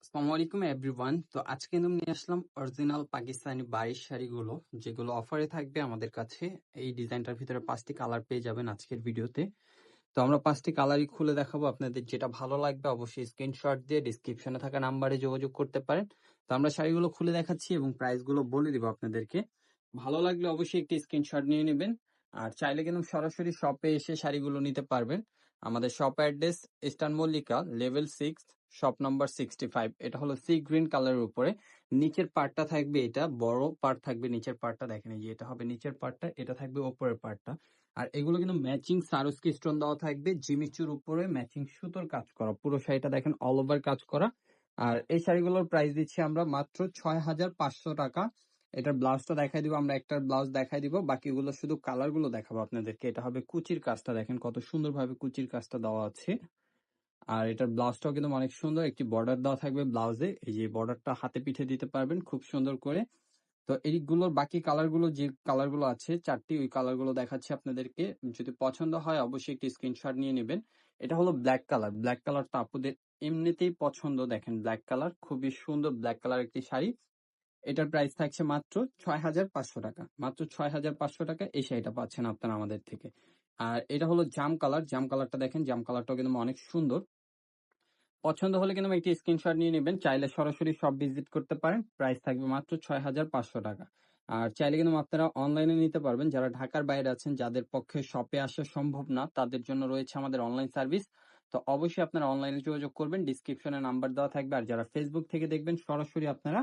আসসালামু আলাইকুম এভরিওয়ান। তো আজকে কিন্তু নিয়ে আসলাম অরিজিনাল পাকিস্তানি বারিশ শাড়িগুলো, যেগুলো অফারে থাকবে আমাদের কাছে। এই ডিজাইনটার ভিতরে 5টি কালার পেয়ে যাবেন আজকের ভিডিওতে। তো আমরা 5টি কালারই খুলে দেখাবো, আপনাদের যেটা ভালো লাগবে অবশ্যই স্ক্রিনশট দিয়ে ডিসক্রিপশনে থাকা নাম্বারে যোগাযোগ করতে পারেন। তো আমরা শাড়িগুলো খুলে দেখাচ্ছি এবং প্রাইসগুলো বলে দিব আপনাদেরকে। ভালো লাগলে অবশ্যই একটি স্ক্রিনশট নিয়ে নেবেন। আর চাইলে কিন্তু সরাসরি শপে এসে শাড়িগুলো নিতে পারবেন। আমাদের shop address eastern Mallika level 6 shop number 65। এটা হলো সি গ্রিন কালারের উপরে নিচের পার্টটা থাকবে, এটা বড় পার্ট থাকবে নিচের পার্টটা, দেখেন এই যে এটা হবে নিচের পার্টটা, এটা থাকবে উপরের পার্টটা। আর এগুলো কিন্তু ম্যাচিং সারোস্কি স্টোন দেওয়া থাকবে, জিমিচুর উপরে ম্যাচিং সুতোর কাজ করা, পুরো শাড়িটা দেখেন অল ওভার কাজ করা। আর এই শাড়িগুলোর প্রাইস দিচ্ছি আমরা মাত্র 6,500 টাকা। এটার ব্লাউজটা দেখাই দিব, আমরা একটা ব্লাউজ দেখাই দিব, বাকিগুলো শুধু কালার গুলো দেখাবো আপনাদেরকে। এটা হবে কুচির কাজটা, দেখেন কত সুন্দরভাবে কুচির কাজটা দেওয়া আছে। আর এটার ব্লাউজটাও কিন্তু অনেক সুন্দর, একটি বর্ডার দেওয়া থাকবে ব্লাউজে, এই যে বর্ডারটা হাতে পিঠে দিতে পারবেন খুব সুন্দর করে। তো এইগুলোর বাকি কালারগুলো, যে কালারগুলো আছে 4টি, ওই কালারগুলো দেখাচ্ছি আপনাদেরকে। যদি পছন্দ হয় অবশ্যই একটি স্ক্রিনশট নিয়ে নেবেন। এটা হলো ব্ল্যাক কালার, ব্ল্যাক কালারটা আপুদের এমনিতেই পছন্দ, দেখেন ব্ল্যাক কালার খুবই সুন্দর ব্ল্যাক কালার একটি শাড়ি। এটার প্রাইস থাকছে মাত্র 6,500 টাকা, মাত্র 6,500 টাকা এই শাড়িটা পাচ্ছেন আপনারা আমাদের থেকে। আর এটা হলো জাম কালার, জাম কালারটা দেখেন, জাম কালারটাও কিন্তু অনেক সুন্দর। পছন্দ হলে কিন্তু একটি স্ক্রিনশট নিয়ে নেবেন, চাইলে সরাসরি সব ভিজিট করতে পারেন। প্রাইস থাকবে মাত্র 6,500 টাকা। আর চাইলে কিন্তু আপনারা অনলাইনে নিতে পারবেন, যারা ঢাকার বাইরে আছেন, যাদের পক্ষে শপে আসা সম্ভব না, তাদের জন্য রয়েছে আমাদের অনলাইন সার্ভিস। তো অবশ্যই আপনারা অনলাইনে যোগাযোগ করবেন, ডিসক্রিপশনে নাম্বার দেওয়া থাকবে। আর যারা ফেসবুক থেকে দেখবেন সরাসরি আপনারা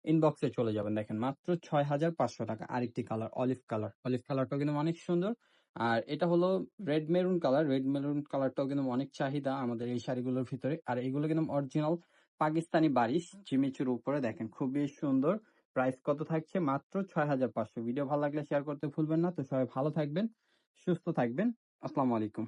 ইনবক্সে চলে যাবেন। দেখেন মাত্র 6,500 টাকা। আরেকটি কালার অলিভ কালার, অলিভ কালারটাও কিন্তু অনেক সুন্দর। আর এটা হলো red maroon colour, red maroon কালারটাও কিন্তু অনেক চাহিদা আমাদের এই শাড়িগুলোর ভিতরে। আর এগুলো কিন্তু অরিজিনাল পাকিস্তানি বারিশ জিমিচুর উপরে, দেখেন খুবই সুন্দর। প্রাইস কত থাকছে? মাত্র 6,500। ভিডিও ভালো লাগলে শেয়ার করতে ভুলবেন না। তো সবাই ভালো থাকবেন, সুস্থ থাকবেন। আসসালামু আলাইকুম।